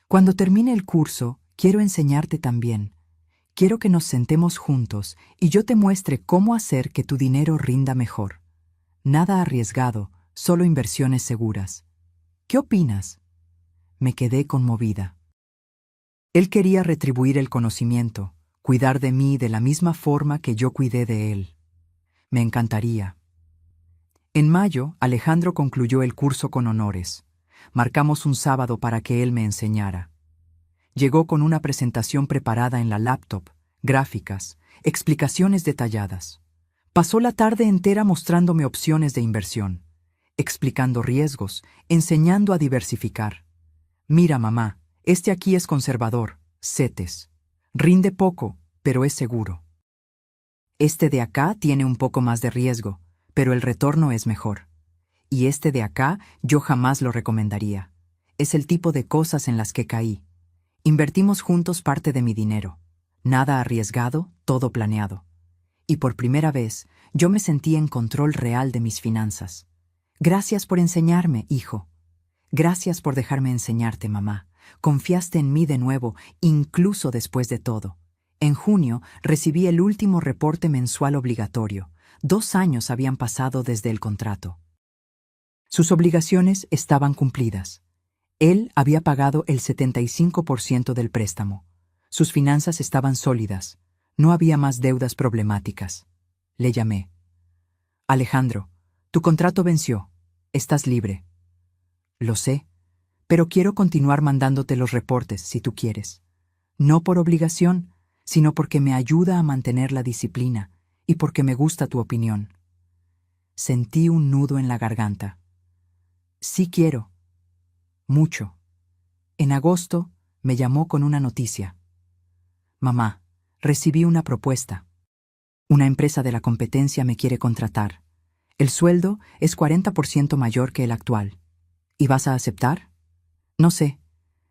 Cuando termine el curso, quiero enseñarte también. Quiero que nos sentemos juntos y yo te muestre cómo hacer que tu dinero rinda mejor. Nada arriesgado, solo inversiones seguras. ¿Qué opinas? Me quedé conmovida. Él quería retribuir el conocimiento, cuidar de mí de la misma forma que yo cuidé de él. Me encantaría. En mayo, Alejandro concluyó el curso con honores. Marcamos un sábado para que él me enseñara. Llegó con una presentación preparada en la laptop, gráficas, explicaciones detalladas. Pasó la tarde entera mostrándome opciones de inversión, explicando riesgos, enseñando a diversificar. Mira, mamá, este aquí es conservador, CETES. Rinde poco, pero es seguro. Este de acá tiene un poco más de riesgo, pero el retorno es mejor. Y este de acá yo jamás lo recomendaría. Es el tipo de cosas en las que caí. Invertimos juntos parte de mi dinero. Nada arriesgado, todo planeado. Y por primera vez, yo me sentí en control real de mis finanzas. Gracias por enseñarme, hijo. Gracias por dejarme enseñarte, mamá. Confiaste en mí de nuevo, incluso después de todo. En junio recibí el último reporte mensual obligatorio. 2 años habían pasado desde el contrato. Sus obligaciones estaban cumplidas. Él había pagado el 75% del préstamo. Sus finanzas estaban sólidas. No había más deudas problemáticas. Le llamé. Alejandro, tu contrato venció. Estás libre. Lo sé, pero quiero continuar mandándote los reportes si tú quieres. No por obligación, sino porque me ayuda a mantener la disciplina y porque me gusta tu opinión. Sentí un nudo en la garganta. Sí quiero. Mucho. En agosto me llamó con una noticia. Mamá, recibí una propuesta. Una empresa de la competencia me quiere contratar. El sueldo es 40% mayor que el actual. ¿Y vas a aceptar? No sé.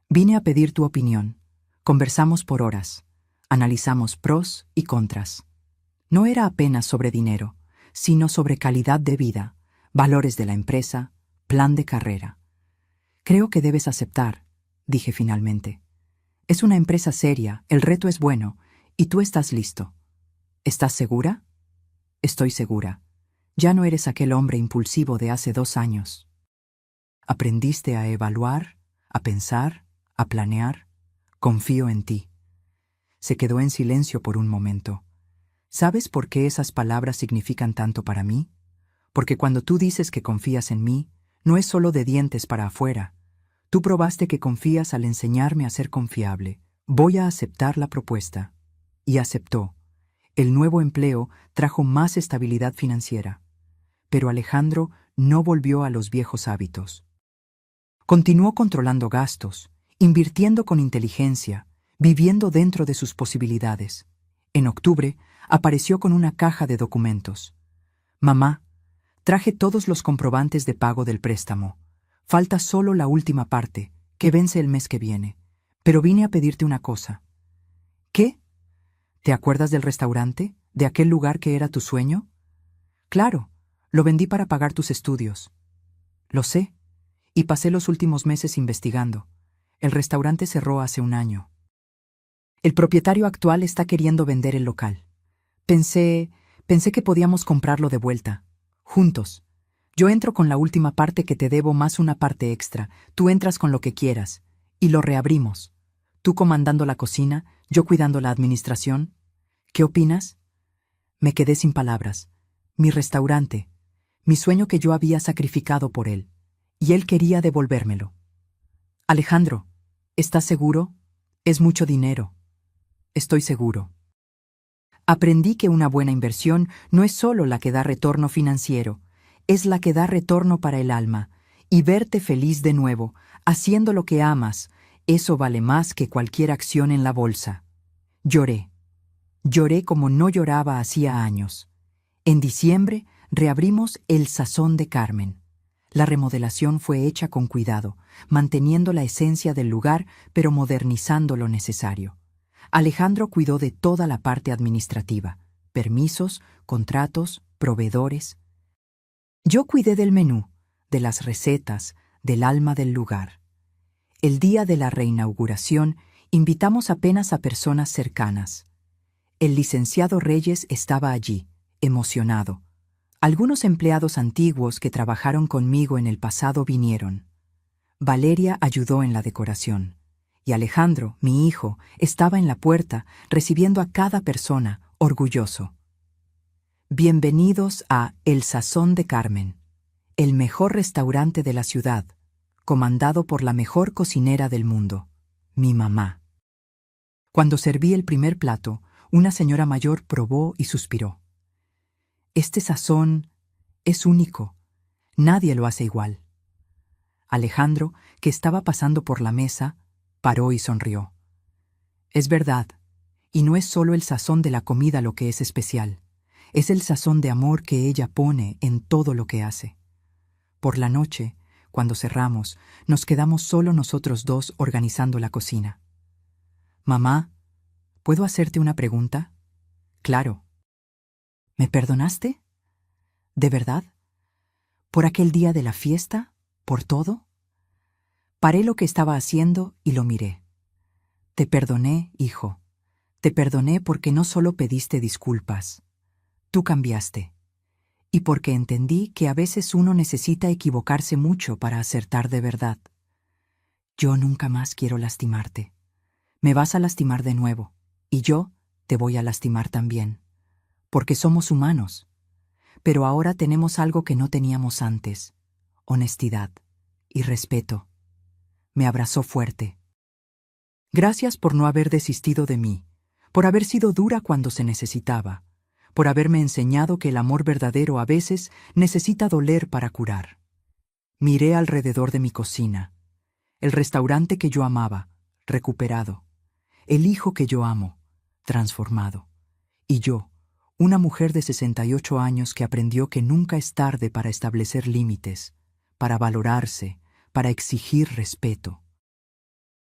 Vine a pedir tu opinión. Conversamos por horas. Analizamos pros y contras. No era apenas sobre dinero, sino sobre calidad de vida, valores de la empresa, plan de carrera. Creo que debes aceptar, dije finalmente. Es una empresa seria, el reto es bueno, y tú estás listo. ¿Estás segura? Estoy segura. Ya no eres aquel hombre impulsivo de hace 2 años. Aprendiste a evaluar, a pensar, a planear. Confío en ti. Se quedó en silencio por un momento. ¿Sabes por qué esas palabras significan tanto para mí? Porque cuando tú dices que confías en mí, no es solo de dientes para afuera. Tú probaste que confías al enseñarme a ser confiable. Voy a aceptar la propuesta. Y aceptó. El nuevo empleo trajo más estabilidad financiera. Pero Alejandro no volvió a los viejos hábitos. Continuó controlando gastos, invirtiendo con inteligencia, viviendo dentro de sus posibilidades. En octubre, apareció con una caja de documentos. Mamá, traje todos los comprobantes de pago del préstamo. Falta solo la última parte, que vence el mes que viene. Pero vine a pedirte una cosa. ¿Qué? ¿Te acuerdas del restaurante? ¿De aquel lugar que era tu sueño? Claro, lo vendí para pagar tus estudios. Lo sé, y pasé los últimos meses investigando. El restaurante cerró hace 1 año. El propietario actual está queriendo vender el local. Pensé que podíamos comprarlo de vuelta, juntos. Yo entro con la última parte que te debo más una parte extra, tú entras con lo que quieras, y lo reabrimos. Tú comandando la cocina, yo cuidando la administración. ¿Qué opinas? Me quedé sin palabras. Mi restaurante, mi sueño que yo había sacrificado por él, y él quería devolvérmelo. Alejandro, ¿estás seguro? Es mucho dinero. Estoy seguro. Aprendí que una buena inversión no es solo la que da retorno financiero, es la que da retorno para el alma, y verte feliz de nuevo, haciendo lo que amas, eso vale más que cualquier acción en la bolsa. Lloré. Lloré como no lloraba hacía años. En diciembre reabrimos El Sazón de Carmen. La remodelación fue hecha con cuidado, manteniendo la esencia del lugar, pero modernizando lo necesario. Alejandro cuidó de toda la parte administrativa, permisos, contratos, proveedores. Yo cuidé del menú, de las recetas, del alma del lugar. El día de la reinauguración invitamos apenas a personas cercanas. El licenciado Reyes estaba allí, emocionado. Algunos empleados antiguos que trabajaron conmigo en el pasado vinieron. Valeria ayudó en la decoración. Y Alejandro, mi hijo, estaba en la puerta, recibiendo a cada persona, orgulloso. Bienvenidos a El Sazón de Carmen, el mejor restaurante de la ciudad, comandado por la mejor cocinera del mundo, mi mamá. Cuando serví el primer plato, una señora mayor probó y suspiró. Este sazón es único, nadie lo hace igual. Alejandro, que estaba pasando por la mesa, paró y sonrió. Es verdad, y no es solo el sazón de la comida lo que es especial, es el sazón de amor que ella pone en todo lo que hace. Por la noche, cuando cerramos, nos quedamos solo nosotros dos organizando la cocina. Mamá, ¿puedo hacerte una pregunta? Claro. ¿Me perdonaste? ¿De verdad? ¿Por aquel día de la fiesta? ¿Por todo? Paré lo que estaba haciendo y lo miré. Te perdoné, hijo. Te perdoné porque no solo pediste disculpas. Tú cambiaste. Y porque entendí que a veces uno necesita equivocarse mucho para acertar de verdad. Yo nunca más quiero lastimarte. Me vas a lastimar de nuevo, y yo te voy a lastimar también. Porque somos humanos. Pero ahora tenemos algo que no teníamos antes: honestidad y respeto. Me abrazó fuerte. Gracias por no haber desistido de mí, por haber sido dura cuando se necesitaba, por haberme enseñado que el amor verdadero a veces necesita doler para curar. Miré alrededor de mi cocina, el restaurante que yo amaba, recuperado, el hijo que yo amo, transformado, y yo, una mujer de 68 años que aprendió que nunca es tarde para establecer límites, para valorarse, para exigir respeto.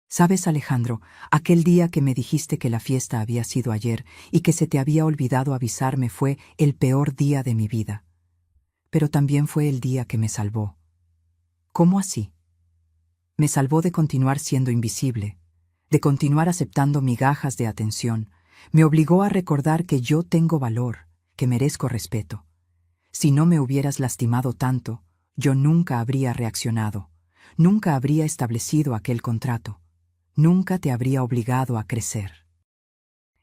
¿Sabes, Alejandro, aquel día que me dijiste que la fiesta había sido ayer y que se te había olvidado avisarme fue el peor día de mi vida? Pero también fue el día que me salvó. ¿Cómo así? Me salvó de continuar siendo invisible, de continuar aceptando migajas de atención. Me obligó a recordar que yo tengo valor, que merezco respeto. Si no me hubieras lastimado tanto, yo nunca habría reaccionado, nunca habría establecido aquel contrato. Nunca te habría obligado a crecer.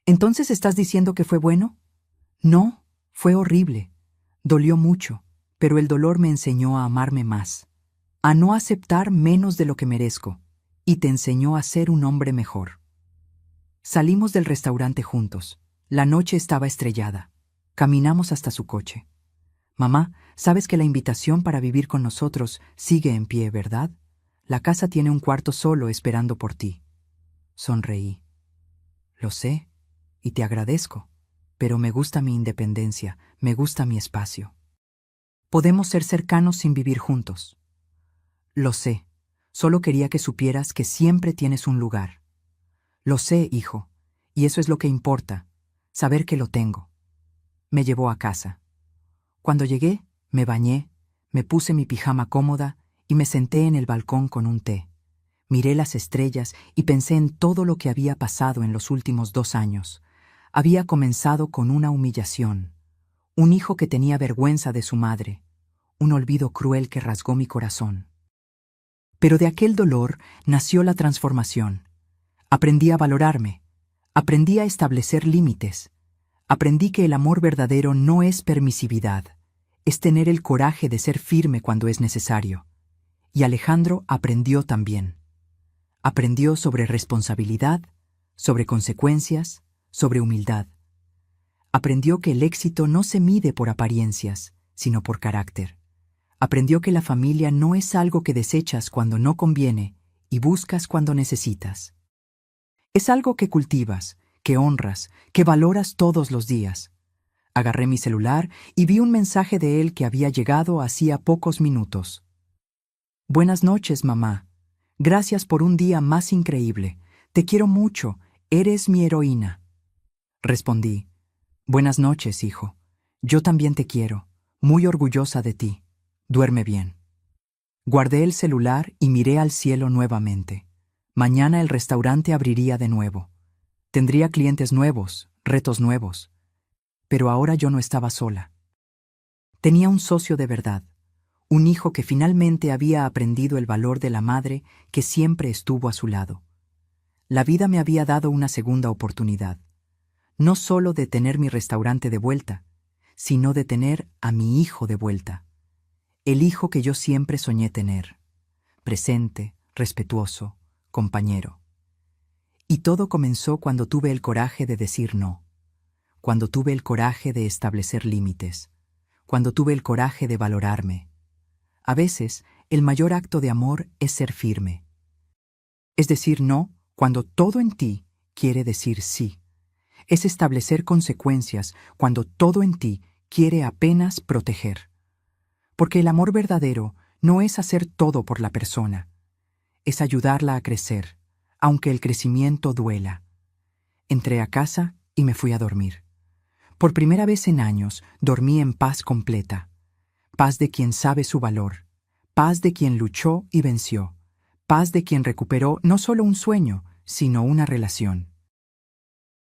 ¿Entonces estás diciendo que fue bueno? No, fue horrible. Dolió mucho, pero el dolor me enseñó a amarme más, a no aceptar menos de lo que merezco, y te enseñó a ser un hombre mejor. Salimos del restaurante juntos. La noche estaba estrellada. Caminamos hasta su coche. Mamá, sabes que la invitación para vivir con nosotros sigue en pie, ¿verdad? La casa tiene un cuarto solo esperando por ti. Sonreí. Lo sé, y te agradezco, pero me gusta mi independencia, me gusta mi espacio. Podemos ser cercanos sin vivir juntos. Lo sé, solo quería que supieras que siempre tienes un lugar. Lo sé, hijo, y eso es lo que importa, saber que lo tengo. Me llevó a casa. Cuando llegué, me bañé, me puse mi pijama cómoda y me senté en el balcón con un té. Miré las estrellas y pensé en todo lo que había pasado en los últimos 2 años. Había comenzado con una humillación, un hijo que tenía vergüenza de su madre, un olvido cruel que rasgó mi corazón. Pero de aquel dolor nació la transformación. Aprendí a valorarme, aprendí a establecer límites, aprendí que el amor verdadero no es permisividad, es tener el coraje de ser firme cuando es necesario. Y Alejandro aprendió también. Aprendió sobre responsabilidad, sobre consecuencias, sobre humildad. Aprendió que el éxito no se mide por apariencias, sino por carácter. Aprendió que la familia no es algo que desechas cuando no conviene y buscas cuando necesitas. Es algo que cultivas, que honras, que valoras todos los días. Agarré mi celular y vi un mensaje de él que había llegado hacía pocos minutos. Buenas noches, mamá. Gracias por un día más increíble. Te quiero mucho. Eres mi heroína. Respondí. Buenas noches, hijo. Yo también te quiero. Muy orgullosa de ti. Duerme bien. Guardé el celular y miré al cielo nuevamente. Mañana el restaurante abriría de nuevo. Tendría clientes nuevos, retos nuevos. Pero ahora yo no estaba sola. Tenía un socio de verdad, un hijo que finalmente había aprendido el valor de la madre que siempre estuvo a su lado. La vida me había dado una segunda oportunidad, no solo de tener mi restaurante de vuelta, sino de tener a mi hijo de vuelta. El hijo que yo siempre soñé tener, presente, respetuoso, compañero. Y todo comenzó cuando tuve el coraje de decir no, cuando tuve el coraje de establecer límites, cuando tuve el coraje de valorarme. A veces, el mayor acto de amor es ser firme. Es decir no cuando todo en ti quiere decir sí. Es establecer consecuencias cuando todo en ti quiere apenas proteger. Porque el amor verdadero no es hacer todo por la persona, es ayudarla a crecer, aunque el crecimiento duela. Entré a casa y me fui a dormir. Por primera vez en años dormí en paz completa, paz de quien sabe su valor, paz de quien luchó y venció, paz de quien recuperó no solo un sueño, sino una relación.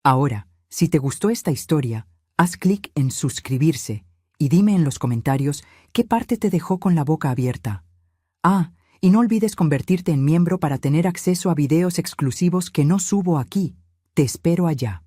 Ahora, si te gustó esta historia, haz clic en suscribirse y dime en los comentarios qué parte te dejó con la boca abierta. Ah, y no olvides convertirte en miembro para tener acceso a videos exclusivos que no subo aquí. Te espero allá.